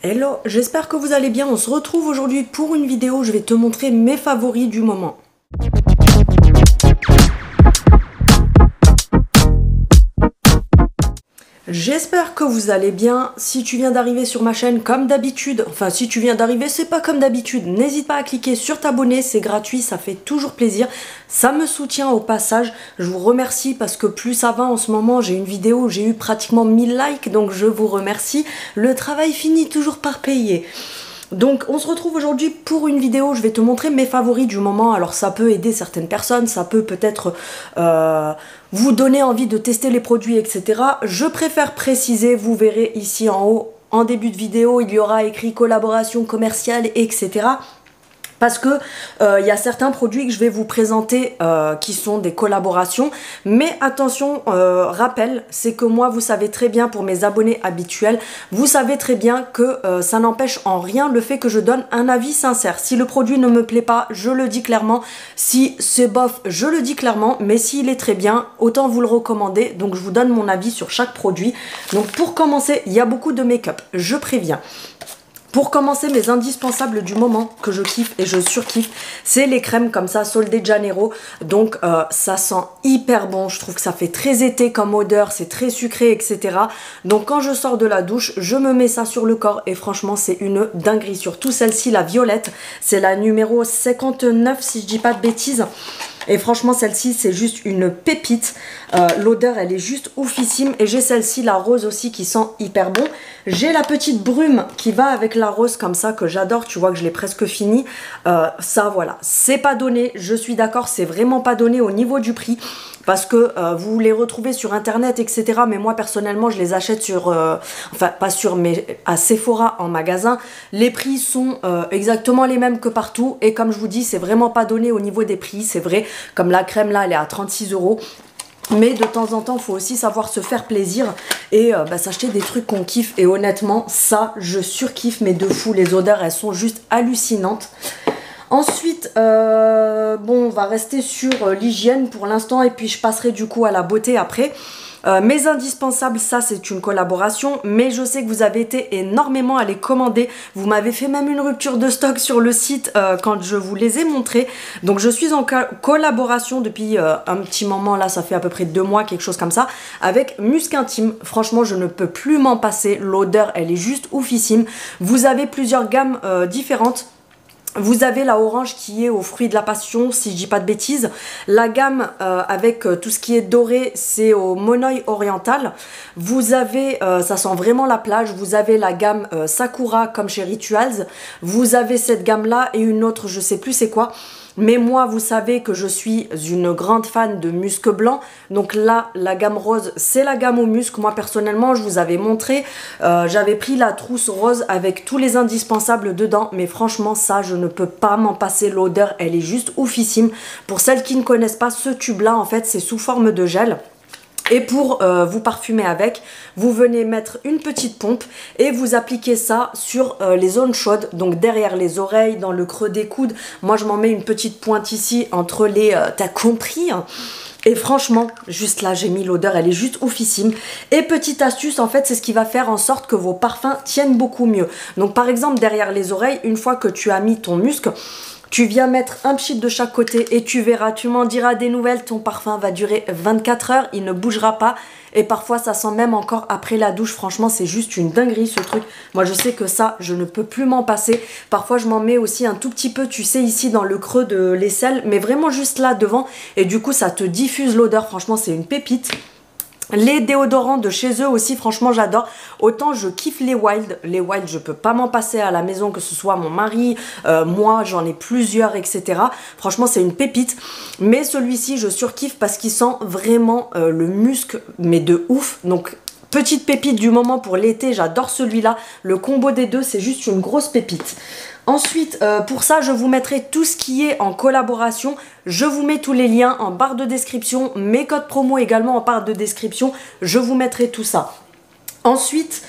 Hello, j'espère que vous allez bien. On se retrouve aujourd'hui pour une vidéo où je vais te montrer mes favoris du moment. J'espère que vous allez bien. Si tu viens d'arriver sur ma chaîne comme d'habitude, enfin si tu viens d'arriver c'est pas comme d'habitude, n'hésite pas à cliquer sur t'abonner, c'est gratuit, ça fait toujours plaisir, ça me soutient au passage. Je vous remercie parce que plus ça va en ce moment, j'ai une vidéo où j'ai eu pratiquement 1000 likes, donc je vous remercie. Le travail finit toujours par payer. Donc on se retrouve aujourd'hui pour une vidéo où je vais te montrer mes favoris du moment. Alors ça peut aider certaines personnes, ça peut peut-être vous donner envie de tester les produits, etc. Je préfère préciser, vous verrez ici en haut, en début de vidéo, il y aura écrit collaboration commerciale, etc. Parce que il y a certains produits que je vais vous présenter qui sont des collaborations. Mais attention, rappel, c'est que moi, vous savez très bien, pour mes abonnés habituels, vous savez très bien que ça n'empêche en rien le fait que je donne un avis sincère. Si le produit ne me plaît pas, je le dis clairement. Si c'est bof, je le dis clairement. Mais s'il est très bien, autant vous le recommander. Donc je vous donne mon avis sur chaque produit. Donc pour commencer, il y a beaucoup de make-up, je préviens. Pour commencer, mes indispensables du moment que je kiffe et je surkiffe, c'est les crèmes comme ça, Sol de Janeiro. Donc ça sent hyper bon, je trouve que ça fait très été comme odeur, c'est très sucré, etc. Donc quand je sors de la douche, je me mets ça sur le corps et franchement c'est une dinguerie. Surtout celle-ci, la violette, c'est la numéro 59 si je dis pas de bêtises. Et franchement celle-ci c'est juste une pépite, l'odeur elle est juste oufissime. Et j'ai celle-ci, la rose aussi, qui sent hyper bon. J'ai la petite brume qui va avec la rose comme ça, que j'adore, tu vois que je l'ai presque fini. Ça voilà, c'est pas donné, je suis d'accord, c'est vraiment pas donné au niveau du prix. Parce que vous les retrouvez sur internet, etc. Mais moi personnellement je les achète sur, enfin pas sur, mais à Sephora en magasin. Les prix sont exactement les mêmes que partout. Et comme je vous dis, c'est vraiment pas donné au niveau des prix, c'est vrai. Comme la crème là, elle est à 36 €. Mais de temps en temps, il faut aussi savoir se faire plaisir et s'acheter des trucs qu'on kiffe. Et honnêtement, ça, je surkiffe, mais de fou. Les odeurs, elles sont juste hallucinantes. Ensuite, bon, on va rester sur l'hygiène pour l'instant et puis je passerai du coup à la beauté après. Mes indispensables, ça c'est une collaboration, mais je sais que vous avez été énormément à les commander. Vous m'avez fait même une rupture de stock sur le site quand je vous les ai montrés. Donc je suis en collaboration depuis un petit moment, là ça fait à peu près 2 mois, quelque chose comme ça, avec Musc Intime. Franchement je ne peux plus m'en passer, l'odeur elle est juste oufissime. Vous avez plusieurs gammes différentes. Vous avez la orange qui est aux fruits de la passion, si je dis pas de bêtises. La gamme avec tout ce qui est doré, c'est au monoï oriental. Vous avez, ça sent vraiment la plage, vous avez la gamme Sakura comme chez Rituals. Vous avez cette gamme là et une autre, je sais plus c'est quoi. Mais moi, vous savez que je suis une grande fan de musc blanc. Donc là, la gamme rose, c'est la gamme au musc. Moi, personnellement, je vous avais montré. J'avais pris la trousse rose avec tous les indispensables dedans. Mais franchement, ça, je ne peux pas m'en passer. L'odeur, elle est juste oufissime. Pour celles qui ne connaissent pas ce tube-là, en fait, c'est sous forme de gel. Et pour vous parfumer avec, vous venez mettre une petite pompe et vous appliquez ça sur les zones chaudes, donc derrière les oreilles, dans le creux des coudes. Moi je m'en mets une petite pointe ici entre les... t'as compris hein. Et franchement, juste là, j'ai mis l'odeur, elle est juste oufissime. Et petite astuce, en fait, c'est ce qui va faire en sorte que vos parfums tiennent beaucoup mieux. Donc par exemple, derrière les oreilles, une fois que tu as mis ton musc, tu viens mettre un pchit de chaque côté et tu verras, tu m'en diras des nouvelles, ton parfum va durer 24 heures, il ne bougera pas. Et parfois ça sent même encore après la douche, franchement c'est juste une dinguerie ce truc. Moi je sais que ça, je ne peux plus m'en passer. Parfois je m'en mets aussi un tout petit peu, tu sais, ici dans le creux de l'aisselle, mais vraiment juste là devant. Et du coup ça te diffuse l'odeur, franchement c'est une pépite. Les déodorants de chez eux aussi, franchement j'adore. Autant je kiffe les Wild. Les Wild, je peux pas m'en passer à la maison, que ce soit mon mari, moi j'en ai plusieurs, etc. Franchement c'est une pépite. Mais celui-ci je surkiffe parce qu'il sent vraiment le musc, mais de ouf. Donc petite pépite du moment pour l'été, j'adore celui-là. Le combo des deux, c'est juste une grosse pépite. Ensuite, pour ça, je vous mettrai tout ce qui est en collaboration. Je vous mets tous les liens en barre de description. Mes codes promo également en barre de description. Je vous mettrai tout ça. Ensuite,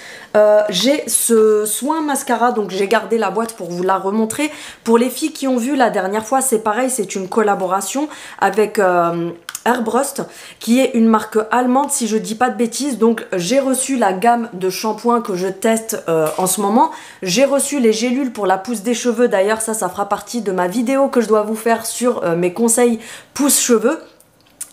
J'ai ce soin mascara, donc j'ai gardé la boîte pour vous la remontrer. Pour les filles qui ont vu la dernière fois, c'est pareil, c'est une collaboration avec Airbrust, qui est une marque allemande si je dis pas de bêtises. Donc j'ai reçu la gamme de shampoing que je teste en ce moment. J'ai reçu les gélules pour la pousse des cheveux. D'ailleurs ça fera partie de ma vidéo que je dois vous faire sur mes conseils pousse cheveux.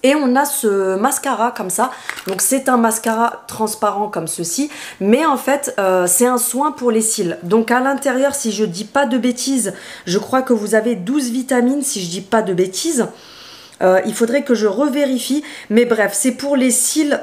Et on a ce mascara comme ça, donc c'est un mascara transparent comme ceci, mais en fait c'est un soin pour les cils. Donc à l'intérieur, si je dis pas de bêtises, je crois que vous avez 12 vitamines si je dis pas de bêtises. Il faudrait que je revérifie, mais bref, c'est pour les cils.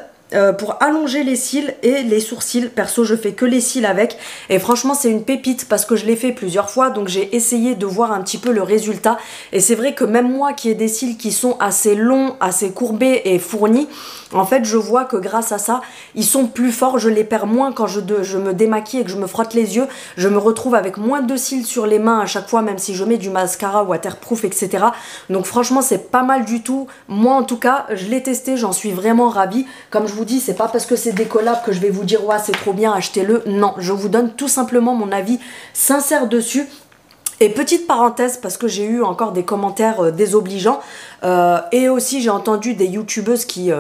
Pour allonger les cils et les sourcils. Perso, je fais que les cils avec, et franchement c'est une pépite parce que je l'ai fait plusieurs fois, donc j'ai essayé de voir un petit peu le résultat. Et c'est vrai que même moi qui ai des cils qui sont assez longs, assez courbés et fournis, en fait je vois que grâce à ça ils sont plus forts, je les perds moins quand je me démaquille et que je me frotte les yeux. Je me retrouve avec moins de cils sur les mains à chaque fois, même si je mets du mascara waterproof, etc. Donc franchement c'est pas mal du tout. Moi en tout cas je l'ai testé, j'en suis vraiment ravie. Comme je vous dis, c'est pas parce que c'est des collabs que je vais vous dire ouais c'est trop bien, achetez-le. Non, je vous donne tout simplement mon avis sincère dessus. Et petite parenthèse, parce que j'ai eu encore des commentaires désobligeants, et aussi j'ai entendu des youtubeuses qui...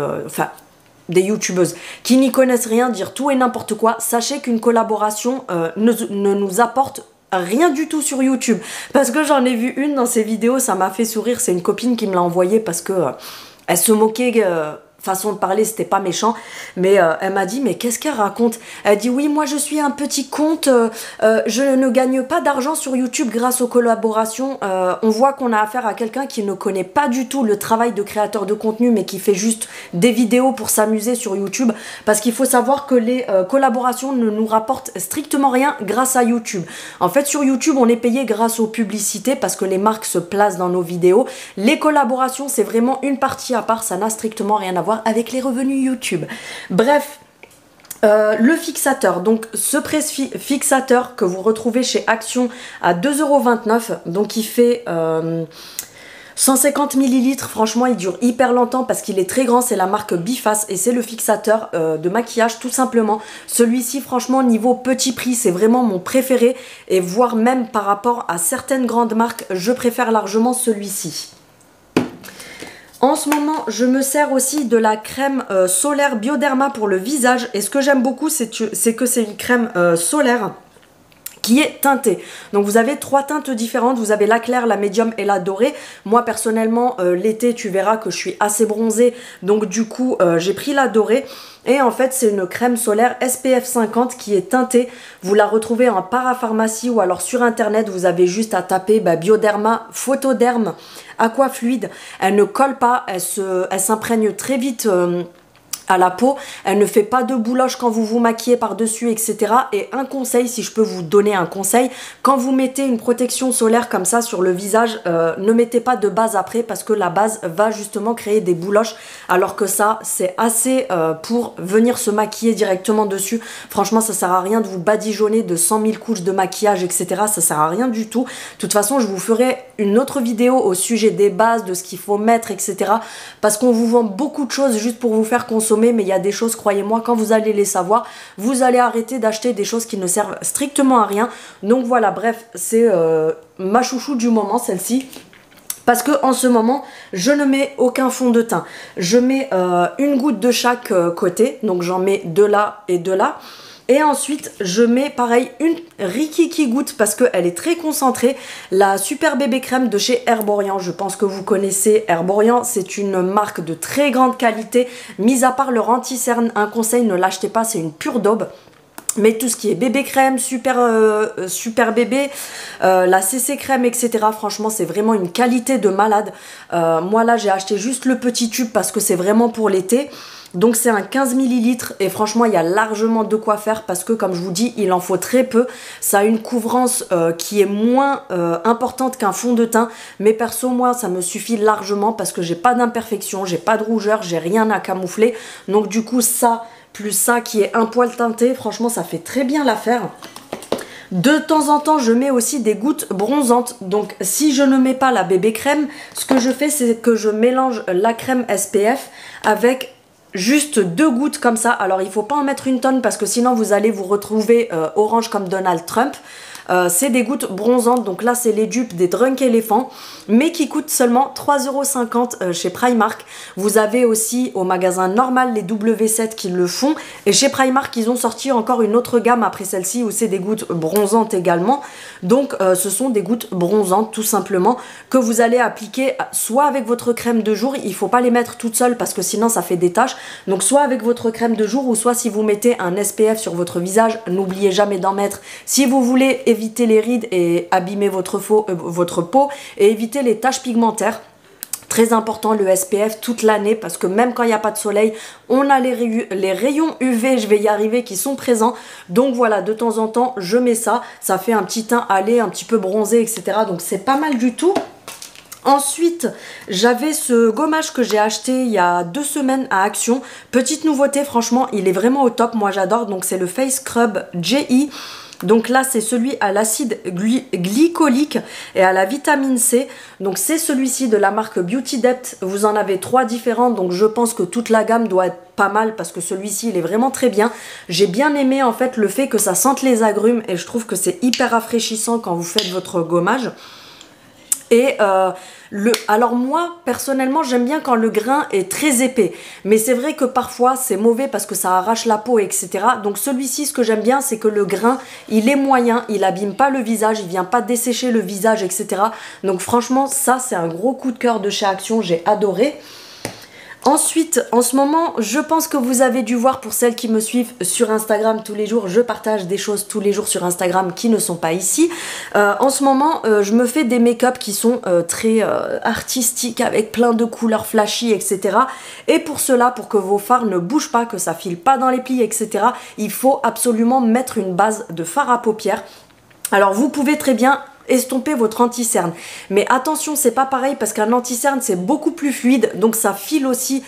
des youtubeuses qui n'y connaissent rien dire tout et n'importe quoi. Sachez qu'une collaboration ne nous apporte rien du tout sur YouTube. Parce que j'en ai vu une dans ses vidéos, ça m'a fait sourire. C'est une copine qui me l'a envoyé parce que elle se moquait... façon de parler, c'était pas méchant, mais elle m'a dit mais qu'est-ce qu'elle raconte? Elle dit oui, moi je suis un petit compte, je ne gagne pas d'argent sur YouTube grâce aux collaborations. On voit qu'on a affaire à quelqu'un qui ne connaît pas du tout le travail de créateur de contenu, mais qui fait juste des vidéos pour s'amuser sur YouTube, parce qu'il faut savoir que les collaborations ne nous rapportent strictement rien grâce à YouTube. En fait sur YouTube on est payé grâce aux publicités parce que les marques se placent dans nos vidéos. Les collaborations c'est vraiment une partie à part, ça n'a strictement rien à voir avec les revenus YouTube. Bref, le fixateur, donc ce presse fixateur que vous retrouvez chez Action à 2,29 €, donc il fait 150 ml, franchement il dure hyper longtemps parce qu'il est très grand, c'est la marque Biface et c'est le fixateur de maquillage tout simplement. Celui-ci franchement niveau petit prix c'est vraiment mon préféré, et voire même par rapport à certaines grandes marques je préfère largement celui-ci. En ce moment, je me sers aussi de la crème solaire Bioderma pour le visage. Et ce que j'aime beaucoup, c'est que c'est une crème solaire qui est teintée. Donc vous avez 3 teintes différentes. Vous avez la claire, la médium et la dorée. Moi personnellement, l'été, tu verras que je suis assez bronzée. Donc du coup, j'ai pris la dorée. Et en fait, c'est une crème solaire SPF 50 qui est teintée. Vous la retrouvez en parapharmacie ou alors sur internet. Vous avez juste à taper Bioderma Photoderm Aqua Fluide. Elle ne colle pas, elle s'imprègne très vite à la peau, elle ne fait pas de bouloche quand vous vous maquillez par-dessus, etc. Et un conseil, si je peux vous donner un conseil, quand vous mettez une protection solaire comme ça sur le visage, ne mettez pas de base après parce que la base va justement créer des bouloches, alors que ça, c'est assez pour venir se maquiller directement dessus. Franchement, ça sert à rien de vous badigeonner de 100 000 couches de maquillage, etc. Ça sert à rien du tout. De toute façon, je vous ferai une autre vidéo au sujet des bases, de ce qu'il faut mettre, etc. Parce qu'on vous vend beaucoup de choses juste pour vous faire consommer, mais il y a des choses, croyez-moi, quand vous allez les savoir, vous allez arrêter d'acheter des choses qui ne servent strictement à rien. Donc voilà, bref, c'est ma chouchou du moment, celle-ci. Parce que en ce moment, je ne mets aucun fond de teint. Je mets une goutte de chaque côté, donc j'en mets de là et de là. Et ensuite, je mets pareil une Rikiki goutte parce qu'elle est très concentrée. La Super Bébé Crème de chez Herborian. Je pense que vous connaissez Herborian. C'est une marque de très grande qualité. Mis à part leur anti-cerne, un conseil, ne l'achetez pas, c'est une pure daube. Mais tout ce qui est bébé crème, super bébé, la CC crème, etc. Franchement, c'est vraiment une qualité de malade. Moi là, j'ai acheté juste le petit tube parce que c'est vraiment pour l'été. Donc c'est un 15 ml et franchement il y a largement de quoi faire parce que comme je vous dis il en faut très peu. Ça a une couvrance qui est moins importante qu'un fond de teint, mais perso moi ça me suffit largement parce que j'ai pas d'imperfection, j'ai pas de rougeur, j'ai rien à camoufler. Donc du coup ça plus ça qui est un poil teinté, franchement ça fait très bien l'affaire. De temps en temps, je mets aussi des gouttes bronzantes. Donc, si je ne mets pas la bébé crème, ce que je fais, c'est que je mélange la crème SPF avec juste 2 gouttes comme ça. Alors il faut pas en mettre une tonne parce que sinon vous allez vous retrouver orange comme Donald Trump. C'est des gouttes bronzantes, donc là c'est les dupes des Drunk Elephant, mais qui coûtent seulement 3,50 € chez Primark. Vous avez aussi au magasin normal les W7 qui le font, et chez Primark ils ont sorti encore une autre gamme après celle-ci où c'est des gouttes bronzantes également. Donc ce sont des gouttes bronzantes tout simplement que vous allez appliquer soit avec votre crème de jour, il faut pas les mettre toutes seules parce que sinon ça fait des taches, donc soit avec votre crème de jour ou soit si vous mettez un SPF sur votre visage, n'oubliez jamais d'en mettre si vous voulez éviter les rides et abîmer votre peau et éviter les taches pigmentaires. Très important le SPF toute l'année parce que même quand il n'y a pas de soleil, on a les rayons UV, je vais y arriver, qui sont présents. Donc voilà, de temps en temps, je mets ça. Ça fait un petit teint allé, un petit peu bronzé, etc. Donc c'est pas mal du tout. Ensuite, j'avais ce gommage que j'ai acheté il y a 2 semaines à Action. Petite nouveauté, franchement, il est vraiment au top. Moi, j'adore. Donc c'est le Face Scrub JI. Donc là c'est celui à l'acide glycolique et à la vitamine C. Donc c'est celui-ci de la marque Beauty Depth. Vous en avez 3 différents, donc je pense que toute la gamme doit être pas mal parce que celui-ci il est vraiment très bien. J'ai bien aimé en fait le fait que ça sente les agrumes et je trouve que c'est hyper rafraîchissant quand vous faites votre gommage. Et alors moi personnellement j'aime bien quand le grain est très épais, mais c'est vrai que parfois c'est mauvais parce que ça arrache la peau, etc. Donc celui-ci, ce que j'aime bien, c'est que le grain il est moyen, il abîme pas le visage, il vient pas dessécher le visage, etc. Donc franchement ça c'est un gros coup de cœur de chez Action, j'ai adoré. Ensuite, en ce moment, je pense que vous avez dû voir, pour celles qui me suivent sur Instagram tous les jours, je partage des choses tous les jours sur Instagram qui ne sont pas ici. En ce moment, je me fais des make-up qui sont très artistiques, avec plein de couleurs flashy, etc. Et pour cela, pour que vos fards ne bougent pas, que ça file pas dans les plis, etc., il faut absolument mettre une base de fard à paupières. Alors, vous pouvez très bien estomper votre anti-cerne, mais attention, c'est pas pareil parce qu'un anti-cerne c'est beaucoup plus fluide, donc ça file aussi.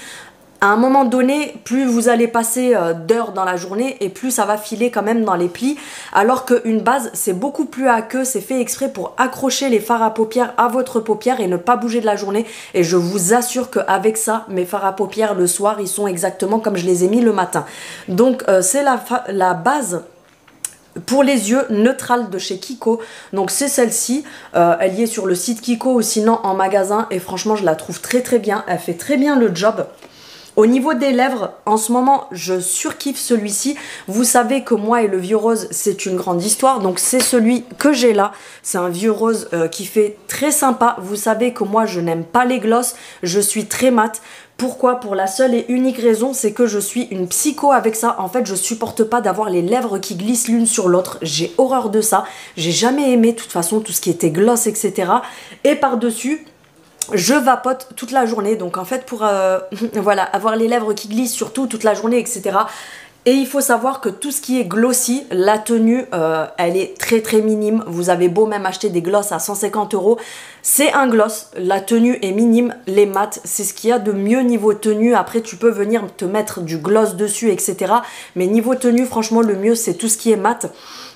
À un moment donné, plus vous allez passer d'heures dans la journée et plus ça va filer quand même dans les plis, alors qu'une base c'est beaucoup plus aqueux, c'est fait exprès pour accrocher les fards à paupières à votre paupière et ne pas bouger de la journée. Et je vous assure qu'avec ça, mes fards à paupières le soir ils sont exactement comme je les ai mis le matin. Donc c'est la base pour les yeux neutrale de chez Kiko. Donc c'est celle-ci, elle y est sur le site Kiko ou sinon en magasin, et franchement je la trouve très très bien, elle fait très bien le job. Au niveau des lèvres, en ce moment, je surkiffe celui-ci. Vous savez que moi et le vieux rose, c'est une grande histoire. Donc c'est celui que j'ai là. C'est un vieux rose qui fait très sympa. Vous savez que moi, je n'aime pas les glosses. Je suis très mat. Pourquoi? Pour la seule et unique raison, c'est que je suis une psycho avec ça. En fait, je supporte pas d'avoir les lèvres qui glissent l'une sur l'autre. J'ai horreur de ça. J'ai jamais aimé, de toute façon, tout ce qui était gloss, etc. Et par-dessus, je vapote toute la journée, donc en fait pour voilà, avoir les lèvres qui glissent surtout toute la journée, etc. Et il faut savoir que tout ce qui est glossy, la tenue, elle est très très minime. Vous avez beau même acheter des glosses à 150 €, c'est un gloss, la tenue est minime. Les mats, c'est ce qu'il y a de mieux niveau tenue. Après tu peux venir te mettre du gloss dessus, etc. Mais niveau tenue, franchement le mieux c'est tout ce qui est mat.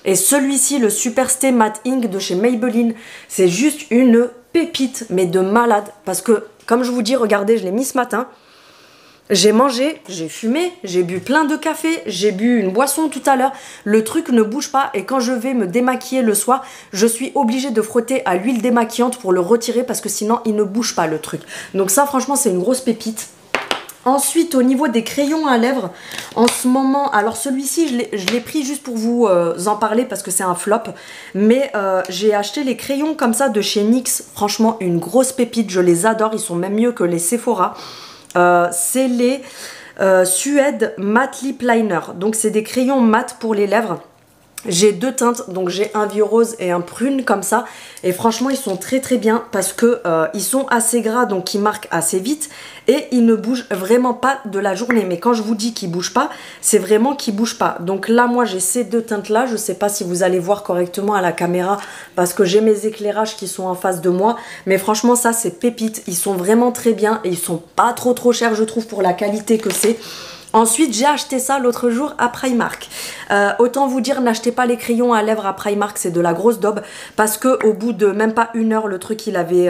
Et celui-ci, le Super Stay Matte Ink de chez Maybelline, c'est juste une pépite, mais de malade. Parce que, comme je vous dis, regardez, je l'ai mis ce matin. J'ai mangé, j'ai fumé, j'ai bu plein de café, j'ai bu une boisson tout à l'heure. Le truc ne bouge pas et quand je vais me démaquiller le soir, je suis obligée de frotter à l'huile démaquillante pour le retirer parce que sinon il ne bouge pas le truc. Donc ça, franchement, c'est une grosse pépite. Ensuite, au niveau des crayons à lèvres, en ce moment, alors celui-ci, je l'ai pris juste pour vous en parler parce que c'est un flop, mais j'ai acheté les crayons comme ça de chez NYX, franchement, une grosse pépite, je les adore, ils sont même mieux que les Sephora. C'est les Suède Matte Lip Liner, donc c'est des crayons mat pour les lèvres. J'ai 2 teintes, donc j'ai un vieux rose et un prune comme ça. Et franchement, ils sont très très bien parce que ils sont assez gras, donc ils marquent assez vite. Et ils ne bougent vraiment pas de la journée. Mais quand je vous dis qu'ils ne bougent pas, c'est vraiment qu'ils ne bougent pas. Donc là, moi, j'ai ces 2 teintes-là. Je ne sais pas si vous allez voir correctement à la caméra parce que j'ai mes éclairages qui sont en face de moi. Mais franchement, ça, c'est pépite. Ils sont vraiment très bien et ils sont pas trop chers, je trouve, pour la qualité que c'est. Ensuite, j'ai acheté ça l'autre jour à Primark. Autant vous dire, n'achetez pas les crayons à lèvres à Primark, c'est de la grosse daube. Parce que au bout de même pas 1 heure, le truc, il avait...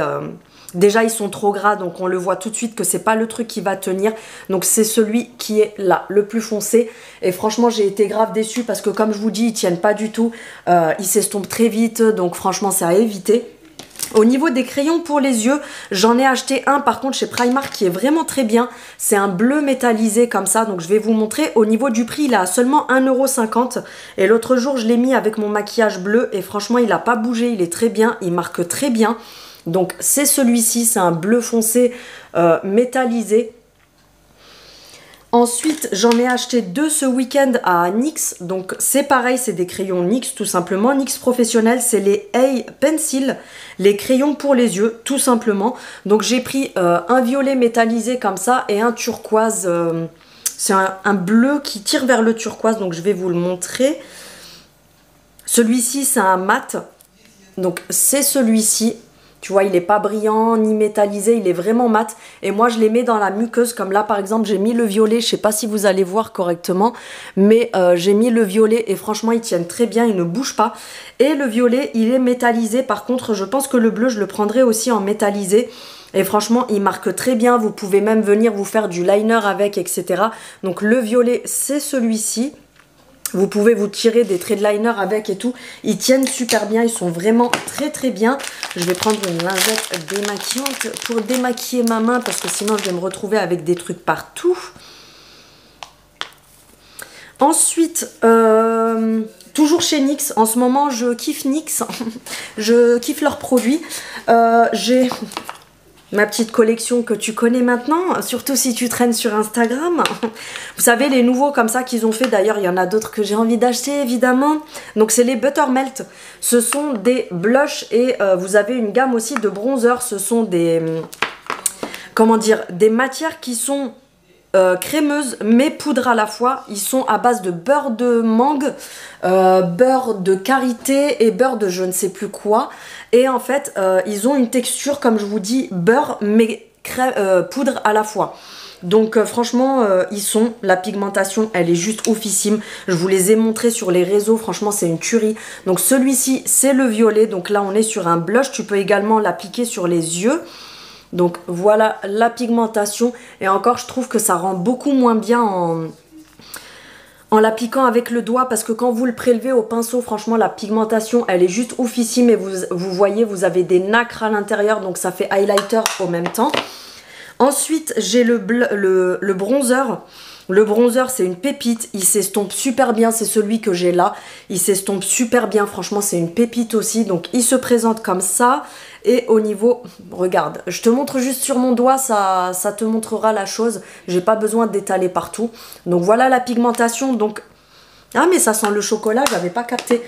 déjà, ils sont trop gras, donc on le voit tout de suite que c'est pas le truc qui va tenir. Donc c'est celui qui est là, le plus foncé. Et franchement, j'ai été grave déçue parce que comme je vous dis, ils tiennent pas du tout. Ils s'estompent très vite, donc franchement, c'est à éviter. Au niveau des crayons pour les yeux, j'en ai acheté un par contre chez Primark qui est vraiment très bien. C'est un bleu métallisé comme ça, donc je vais vous montrer. Au niveau du prix, il est à seulement 1,50 €. Et l'autre jour, je l'ai mis avec mon maquillage bleu et franchement, il n'a pas bougé, il est très bien, il marque très bien. Donc c'est celui-ci, c'est un bleu foncé métallisé. Ensuite, j'en ai acheté 2 ce week-end à NYX. Donc, c'est pareil, c'est des crayons NYX tout simplement. NYX professionnel, c'est les A Pencil, les crayons pour les yeux, tout simplement. Donc, j'ai pris un violet métallisé comme ça et un turquoise. C'est un bleu qui tire vers le turquoise, donc je vais vous le montrer. Celui-ci, c'est un mat. Donc, c'est celui-ci. Tu vois, il n'est pas brillant ni métallisé, il est vraiment mat. Et moi, je les mets dans la muqueuse. Comme là, par exemple, j'ai mis le violet. Je ne sais pas si vous allez voir correctement. Mais j'ai mis le violet et franchement, ils tiennent très bien. Ils ne bougent pas. Et le violet, il est métallisé. Par contre, je pense que le bleu, je le prendrai aussi en métallisé. Et franchement, il marque très bien. Vous pouvez même venir vous faire du liner avec, etc. Donc, le violet, c'est celui-ci. Vous pouvez vous tirer des traits de liner avec et tout. Ils tiennent super bien. Ils sont vraiment très très bien. Je vais prendre une lingette démaquillante pour démaquiller ma main parce que sinon je vais me retrouver avec des trucs partout. Ensuite, toujours chez NYX. En ce moment, je kiffe NYX. Je kiffe leurs produits. J'ai... ma petite collection que tu connais maintenant, surtout si tu traînes sur Instagram. Vous savez, les nouveaux comme ça qu'ils ont fait, d'ailleurs, il y en a d'autres que j'ai envie d'acheter, évidemment. Donc, c'est les Buttermelt. Ce sont des blushs et vous avez une gamme aussi de bronzers. Ce sont des... comment dire, des matières qui sont crémeuses mais poudre à la fois. Ils sont à base de beurre de mangue, beurre de karité et beurre de je ne sais plus quoi. Et en fait, ils ont une texture, comme je vous dis, beurre mais poudre à la fois. Donc franchement, la pigmentation, elle est juste oufissime. Je vous les ai montrés sur les réseaux, franchement, c'est une tuerie. Donc celui-ci, c'est le violet. Donc là, on est sur un blush. Tu peux également l'appliquer sur les yeux. Donc voilà la pigmentation. Et encore, je trouve que ça rend beaucoup moins bien en l'appliquant avec le doigt. Parce que quand vous le prélevez au pinceau, franchement, la pigmentation, elle est juste oufissime. Et vous voyez, vous avez des nacres à l'intérieur. Donc ça fait highlighter au même temps. Ensuite, j'ai le bronzer. Le bronzer, c'est une pépite. Il s'estompe super bien. C'est celui que j'ai là. Il s'estompe super bien. Franchement, c'est une pépite aussi. Donc, il se présente comme ça. Et au niveau... regarde, je te montre juste sur mon doigt. Ça te montrera la chose. J'ai pas besoin d'étaler partout. Donc, voilà la pigmentation. Donc... ah mais ça sent le chocolat, j'avais pas capté.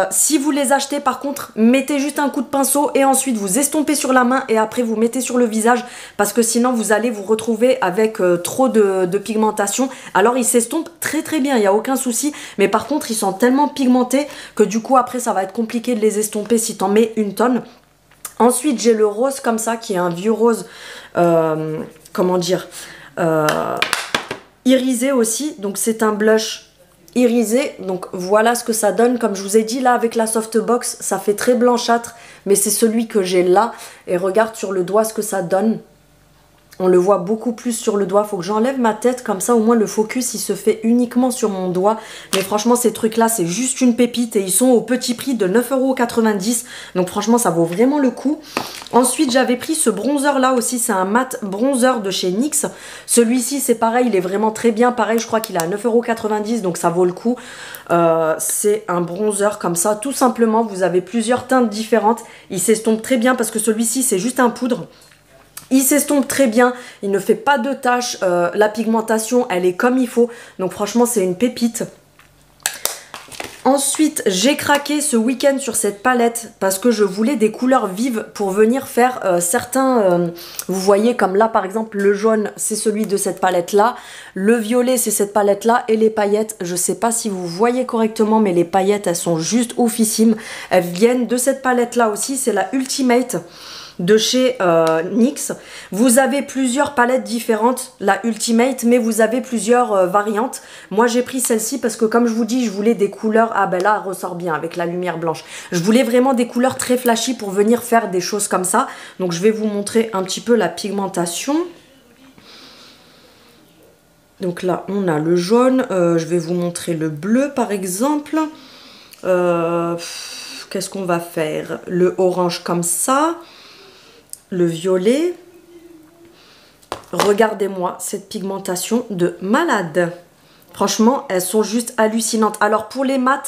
Si vous les achetez par contre, mettez juste un coup de pinceau et ensuite vous estompez sur la main et après vous mettez sur le visage parce que sinon vous allez vous retrouver avec trop de pigmentation. Alors ils s'estompent très très bien, il n'y a aucun souci. Mais par contre ils sont tellement pigmentés que du coup après ça va être compliqué de les estomper si t'en mets une tonne. Ensuite j'ai le rose comme ça qui est un vieux rose, comment dire, irisé aussi. Donc c'est un blush irisé, donc voilà ce que ça donne. Comme je vous ai dit là avec la softbox, ça fait très blanchâtre, mais c'est celui que j'ai là. Et regarde sur le doigt ce que ça donne. On le voit beaucoup plus sur le doigt. Faut que j'enlève ma tête, comme ça au moins le focus il se fait uniquement sur mon doigt. Mais franchement ces trucs là c'est juste une pépite et ils sont au petit prix de 9,90 €. Donc franchement ça vaut vraiment le coup. Ensuite j'avais pris ce bronzer là aussi, c'est un mat bronzer de chez NYX. Celui-ci c'est pareil, il est vraiment très bien. Pareil je crois qu'il est à 9,90 €, donc ça vaut le coup. C'est un bronzer comme ça, tout simplement. Vous avez plusieurs teintes différentes. Il s'estompe très bien parce que celui-ci c'est juste un poudre. Il s'estompe très bien, il ne fait pas de taches, la pigmentation elle est comme il faut. Donc franchement c'est une pépite. Ensuite j'ai craqué ce week-end sur cette palette parce que je voulais des couleurs vives pour venir faire certains, vous voyez comme là par exemple le jaune c'est celui de cette palette là, le violet c'est cette palette là et les paillettes, je sais pas si vous voyez correctement mais les paillettes elles sont juste oufissimes. Elles viennent de cette palette là aussi, c'est la Ultimate. de chez NYX. Vous avez plusieurs palettes différentes, la Ultimate, mais vous avez plusieurs variantes. Moi j'ai pris celle-ci parce que comme je vous dis, je voulais des couleurs, ah ben là elle ressort bien avec la lumière blanche. Je voulais vraiment des couleurs très flashy pour venir faire des choses comme ça. Donc je vais vous montrer un petit peu la pigmentation. Donc là on a le jaune, je vais vous montrer le bleu par exemple. Qu'est-ce qu'on va faire? Le orange comme ça. Le violet. Regardez-moi cette pigmentation de malade. Franchement, elles sont juste hallucinantes. Alors pour les mats,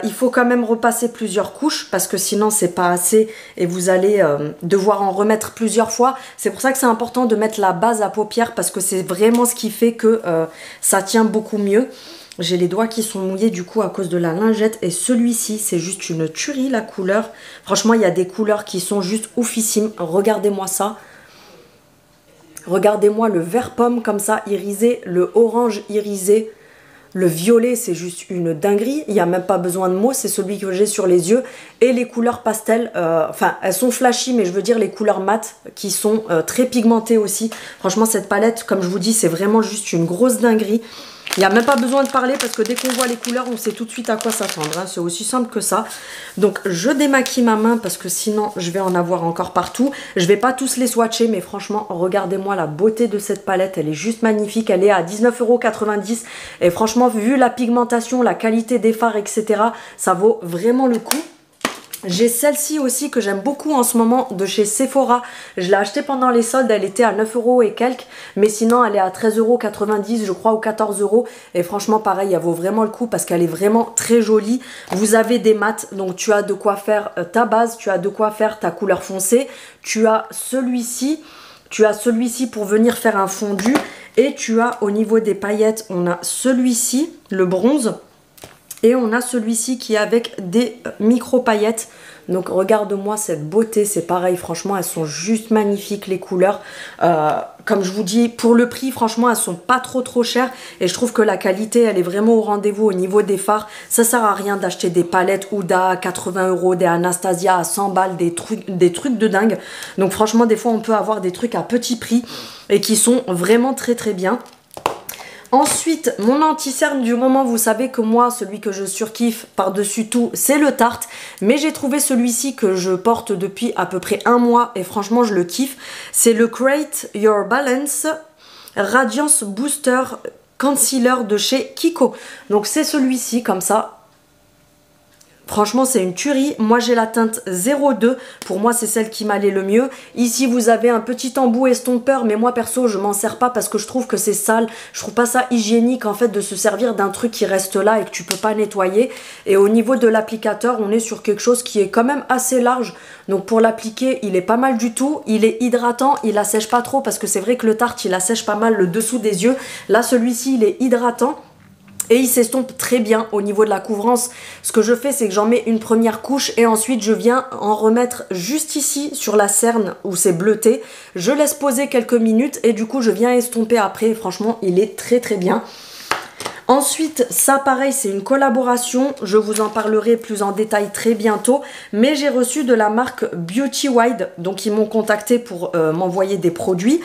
il faut quand même repasser plusieurs couches parce que sinon c'est pas assez et vous allez devoir en remettre plusieurs fois. C'est pour ça que c'est important de mettre la base à paupières parce que c'est vraiment ce qui fait que ça tient beaucoup mieux. J'ai les doigts qui sont mouillés du coup à cause de la lingette. Et celui-ci, c'est juste une tuerie la couleur. Franchement, il y a des couleurs qui sont juste oufissimes. Regardez-moi ça. Regardez-moi le vert pomme comme ça, irisé. Le orange irisé. Le violet, c'est juste une dinguerie. Il n'y a même pas besoin de mots. C'est celui que j'ai sur les yeux. Et les couleurs pastel. Enfin, elles sont flashy, mais je veux dire les couleurs mat qui sont très pigmentées aussi. Franchement, cette palette, comme je vous dis, c'est vraiment juste une grosse dinguerie. Il n'y a même pas besoin de parler parce que dès qu'on voit les couleurs, on sait tout de suite à quoi s'attendre. Hein. C'est aussi simple que ça. Donc, je démaquille ma main parce que sinon, je vais en avoir encore partout. Je ne vais pas tous les swatcher, mais franchement, regardez-moi la beauté de cette palette. Elle est juste magnifique. Elle est à 19,90 €. Et franchement, vu la pigmentation, la qualité des fards, etc., ça vaut vraiment le coup. J'ai celle-ci aussi que j'aime beaucoup en ce moment de chez Sephora. Je l'ai achetée pendant les soldes, elle était à 9 € et quelques. Mais sinon elle est à 13,90 € je crois ou 14 €. Et franchement pareil, elle vaut vraiment le coup parce qu'elle est vraiment très jolie. Vous avez des mats, donc tu as de quoi faire ta base, tu as de quoi faire ta couleur foncée. Tu as celui-ci. Tu as celui-ci pour venir faire un fondu. Et tu as au niveau des paillettes, on a celui-ci, le bronze. Et on a celui-ci qui est avec des micro paillettes. Donc regarde-moi cette beauté, c'est pareil, franchement elles sont juste magnifiques les couleurs. Comme je vous dis, pour le prix, franchement elles sont pas trop chères. Et je trouve que la qualité elle est vraiment au rendez-vous au niveau des fards. Ça sert à rien d'acheter des palettes Huda à 80 €, des Anastasia à 100 balles, des trucs de dingue. Donc franchement des fois on peut avoir des trucs à petit prix et qui sont vraiment très bien. Ensuite, mon anti-cerne du moment, vous savez que moi, celui que je surkiffe par-dessus tout, c'est le Tarte. Mais j'ai trouvé celui-ci que je porte depuis à peu près un mois et franchement, je le kiffe. C'est le Create Your Balance Radiance Booster Concealer de chez Kiko. Donc c'est celui-ci comme ça. Franchement, c'est une tuerie. Moi, j'ai la teinte 02. Pour moi, c'est celle qui m'allait le mieux. Ici, vous avez un petit embout estompeur. Mais moi, perso, je m'en sers pas parce que je trouve que c'est sale. Je trouve pas ça hygiénique, en fait, de se servir d'un truc qui reste là et que tu peux pas nettoyer. Et au niveau de l'applicateur, on est sur quelque chose qui est quand même assez large. Donc, pour l'appliquer, il est pas mal du tout. Il est hydratant. Il assèche pas trop parce que c'est vrai que le Tarte, il assèche pas mal le dessous des yeux. Là, celui-ci, il est hydratant. Et il s'estompe très bien au niveau de la couvrance. Ce que je fais, c'est que j'en mets une première couche et ensuite je viens en remettre juste ici sur la cerne où c'est bleuté. Je laisse poser quelques minutes et du coup je viens estomper après. Franchement, il est très bien. Ensuite, ça pareil, c'est une collaboration. Je vous en parlerai plus en détail très bientôt. Mais j'ai reçu de la marque Beauty Wide. Donc, ils m'ont contacté pour m'envoyer des produits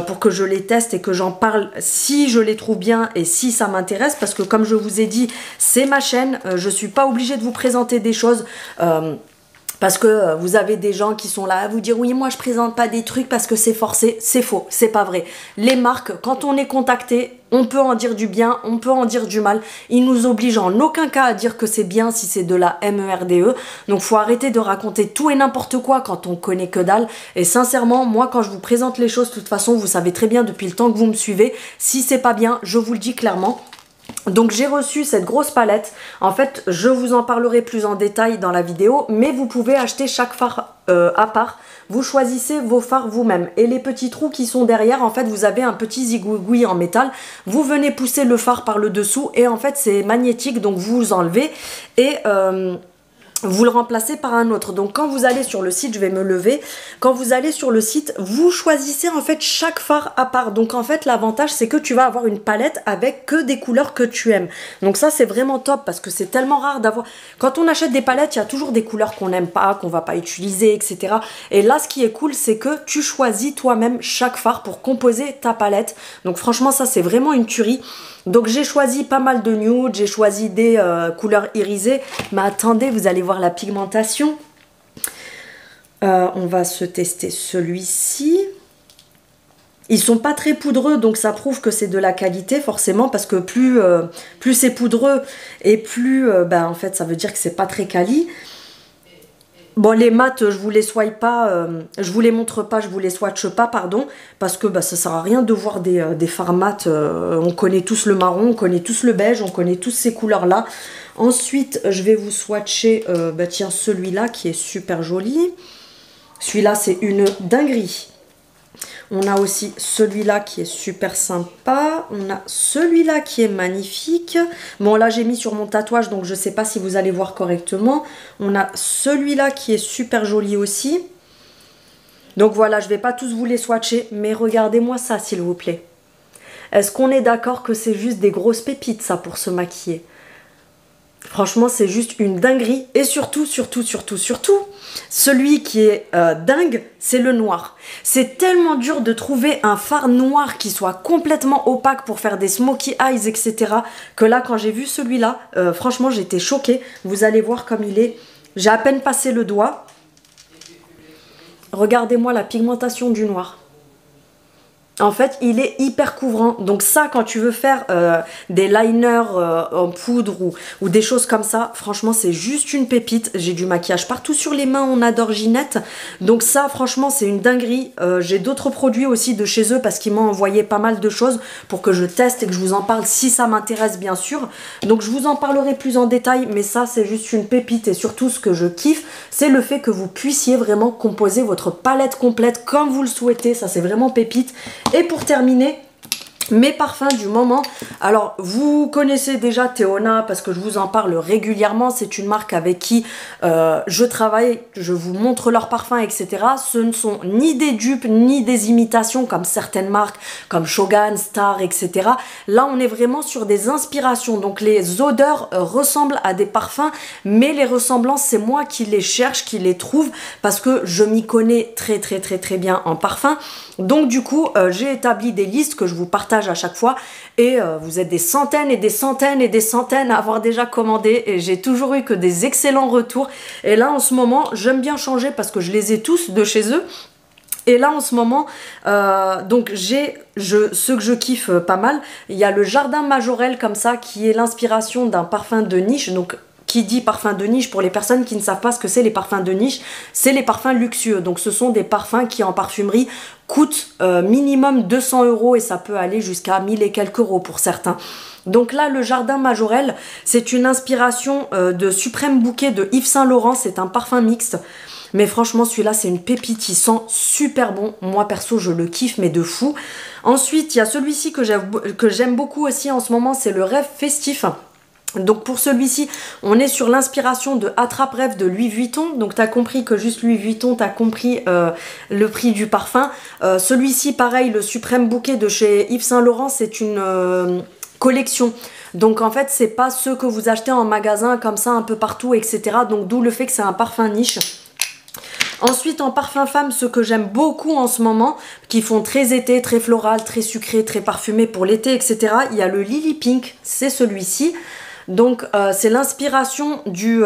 pour que je les teste et que j'en parle si je les trouve bien et si ça m'intéresse. Parce que comme je vous ai dit, c'est ma chaîne. Je ne suis pas obligée de vous présenter des choses... parce que vous avez des gens qui sont là à vous dire oui moi je présente pas des trucs parce que c'est forcé, c'est faux, c'est pas vrai. Les marques, quand on est contacté, on peut en dire du bien, on peut en dire du mal. Ils nous obligent en aucun cas à dire que c'est bien si c'est de la MERDE. Donc faut arrêter de raconter tout et n'importe quoi quand on connaît que dalle. Et sincèrement, moi quand je vous présente les choses, de toute façon vous savez très bien depuis le temps que vous me suivez, si c'est pas bien, je vous le dis clairement. Donc j'ai reçu cette grosse palette. En fait, je vous en parlerai plus en détail dans la vidéo, mais vous pouvez acheter chaque fard à part. Vous choisissez vos fards vous-même. Et les petits trous qui sont derrière, en fait, vous avez un petit zigouigoui en métal. Vous venez pousser le fard par le dessous et en fait, c'est magnétique, donc vous enlevez et... vous le remplacez par un autre. Donc quand vous allez sur le site, je vais me lever, quand vous allez sur le site, vous choisissez en fait chaque fard à part. Donc en fait l'avantage c'est que tu vas avoir une palette avec que des couleurs que tu aimes. Donc ça c'est vraiment top parce que c'est tellement rare d'avoir... Quand on achète des palettes, il y a toujours des couleurs qu'on n'aime pas, qu'on va pas utiliser, etc. Et là ce qui est cool c'est que tu choisis toi-même chaque fard pour composer ta palette. Donc franchement ça c'est vraiment une tuerie. Donc j'ai choisi pas mal de nude, j'ai choisi des couleurs irisées. Mais attendez, vous allez voir la pigmentation. On va se tester celui-ci. Ils sont pas très poudreux, donc ça prouve que c'est de la qualité forcément, parce que plus c'est poudreux et plus, en fait, ça veut dire que c'est pas très quali. Bon, les mat, je vous les swipe pas, je vous les montre pas, je vous les swatche pas, pardon, parce que ça sert à rien de voir des fards mat. On connaît tous le marron, on connaît tous le beige, on connaît tous ces couleurs-là. Ensuite, je vais vous swatcher, tiens, celui-là qui est super joli. Celui-là, c'est une dinguerie. On a aussi celui-là qui est super sympa. On a celui-là qui est magnifique. Bon, là, j'ai mis sur mon tatouage, donc je ne sais pas si vous allez voir correctement. On a celui-là qui est super joli aussi. Donc voilà, je ne vais pas tous vous les swatcher, mais regardez-moi ça, s'il vous plaît. Est-ce qu'on est d'accord que c'est juste des grosses pépites, ça, pour se maquiller? Franchement, c'est juste une dinguerie. Et surtout, celui qui est dingue, c'est le noir. C'est tellement dur de trouver un fard noir qui soit complètement opaque pour faire des smoky eyes, etc. que là, quand j'ai vu celui-là, franchement, j'étais choquée. Vous allez voir comme il est. J'ai à peine passé le doigt. Regardez-moi la pigmentation du noir. En fait, il est hyper couvrant. Donc ça, quand tu veux faire des liners en poudre ou des choses comme ça, franchement, c'est juste une pépite. J'ai du maquillage partout sur les mains, on adore Ginette. Donc ça, franchement, c'est une dinguerie. J'ai d'autres produits aussi de chez eux parce qu'ils m'ont envoyé pas mal de choses pour que je teste et que je vous en parle si ça m'intéresse, bien sûr. Donc je vous en parlerai plus en détail, mais ça, c'est juste une pépite. Et surtout, ce que je kiffe, c'est le fait que vous puissiez vraiment composer votre palette complète comme vous le souhaitez. Ça, c'est vraiment pépite. Et pour terminer, mes parfums du moment. Alors, vous connaissez déjà Théona parce que je vous en parle régulièrement. C'est une marque avec qui je travaille. Je vous montre leurs parfums, etc. Ce ne sont ni des dupes, ni des imitations comme certaines marques, comme Shogun, Star, etc. Là, on est vraiment sur des inspirations. Donc, les odeurs ressemblent à des parfums, mais les ressemblances, c'est moi qui les cherche, qui les trouve parce que je m'y connais très bien en parfum. Donc, du coup, j'ai établi des listes que je vous partage à chaque fois et vous êtes des centaines et des centaines et des centaines à avoir déjà commandé et j'ai toujours eu que des excellents retours. Et là en ce moment j'aime bien changer parce que je les ai tous de chez eux. Et là en ce moment, donc j'ai ceux que je kiffe pas mal. Il y a le Jardin Majorelle comme ça qui est l'inspiration d'un parfum de niche. Donc qui dit parfum de niche, pour les personnes qui ne savent pas ce que c'est les parfums de niche, c'est les parfums luxueux. Donc ce sont des parfums qui en parfumerie coûtent minimum 200 € et ça peut aller jusqu'à 1000 et quelques euros pour certains. Donc là, le Jardin Majorelle, c'est une inspiration de Suprême Bouquet de Yves Saint Laurent. C'est un parfum mixte. Mais franchement, celui-là, c'est une pépite. Il sent super bon. Moi, perso, je le kiffe, mais de fou. Ensuite, il y a celui-ci que j'aime beaucoup aussi en ce moment. C'est le Rêve Festif. Donc pour celui-ci, on est sur l'inspiration de Attrape Rêve de Louis Vuitton. Donc tu as compris que juste Louis Vuitton, tu as compris le prix du parfum. Celui-ci, pareil, le Suprême Bouquet de chez Yves Saint Laurent, c'est une collection. Donc en fait, c'est pas ceux que vous achetez en magasin comme ça un peu partout, etc. Donc d'où le fait que c'est un parfum niche. Ensuite, en parfum femme, ceux que j'aime beaucoup en ce moment, qui font très été, très floral, très sucré, très parfumé pour l'été, etc. Il y a le Lily Pink, c'est celui-ci. Donc c'est l'inspiration du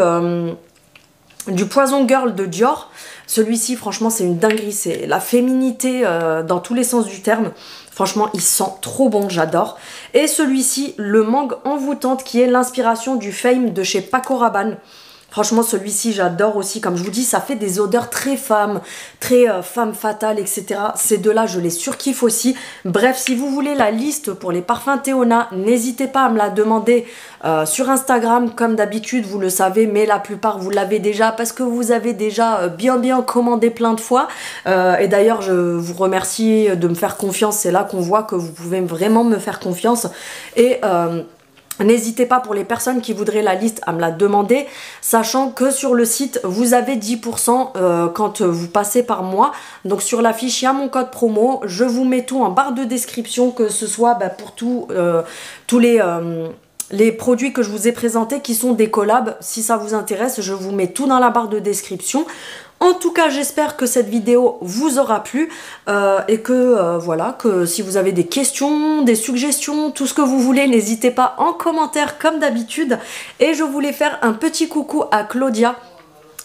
Poison Girl de Dior. Celui-ci, franchement, c'est une dinguerie. C'est la féminité dans tous les sens du terme. Franchement, il sent trop bon, j'adore. Et celui-ci, le Mangue Envoûtante, qui est l'inspiration du Fame de chez Paco Rabanne. Franchement, celui-ci, j'adore aussi. Comme je vous dis, ça fait des odeurs très femmes, très femme fatale, etc. Ces deux-là, je les surkiffe aussi. Bref, si vous voulez la liste pour les parfums Théona, n'hésitez pas à me la demander sur Instagram. Comme d'habitude, vous le savez, mais la plupart, vous l'avez déjà parce que vous avez déjà bien commandé plein de fois. Et d'ailleurs, je vous remercie de me faire confiance. C'est là qu'on voit que vous pouvez vraiment me faire confiance. Et N'hésitez pas pour les personnes qui voudraient la liste à me la demander, sachant que sur le site, vous avez 10% quand vous passez par mois. Donc sur la fiche, il y a mon code promo. Je vous mets tout en barre de description, que ce soit pour tous les produits que je vous ai présentés qui sont des collabs. Si ça vous intéresse, je vous mets tout dans la barre de description. En tout cas, j'espère que cette vidéo vous aura plu et que voilà, que si vous avez des questions, des suggestions, tout ce que vous voulez, n'hésitez pas en commentaire comme d'habitude. Et je voulais faire un petit coucou à Claudia,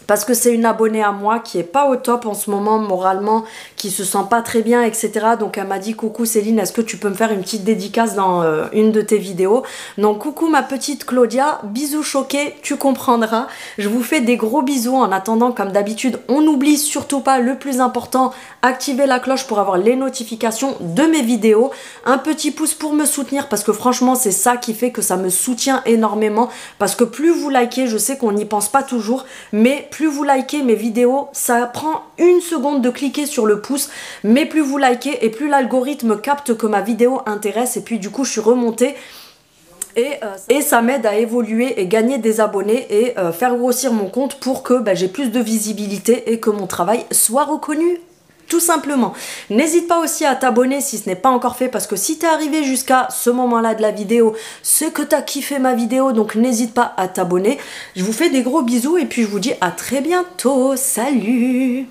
parce que c'est une abonnée à moi qui est pas au top en ce moment moralement, qui se sent pas très bien, etc. Donc elle m'a dit: coucou Céline, est-ce que tu peux me faire une petite dédicace dans une de tes vidéos? Donc coucou ma petite Claudia, bisous choqués, tu comprendras. Je vous fais des gros bisous. En attendant, comme d'habitude, on n'oublie surtout pas le plus important, activer la cloche pour avoir les notifications de mes vidéos. Un petit pouce pour me soutenir, parce que franchement c'est ça qui fait que ça me soutient énormément. Parce que plus vous likez, je sais qu'on n'y pense pas toujours, mais plus vous likez mes vidéos, ça prend une seconde de cliquer sur le pouce, mais plus vous likez et plus l'algorithme capte que ma vidéo intéresse, et puis du coup je suis remontée. Et ça m'aide à évoluer et gagner des abonnés et faire grossir mon compte pour que j'ai plus de visibilité et que mon travail soit reconnu. Tout simplement. N'hésite pas aussi à t'abonner si ce n'est pas encore fait, parce que si tu es arrivé jusqu'à ce moment-là de la vidéo, c'est que tu as kiffé ma vidéo, donc n'hésite pas à t'abonner. Je vous fais des gros bisous et puis je vous dis à très bientôt. Salut!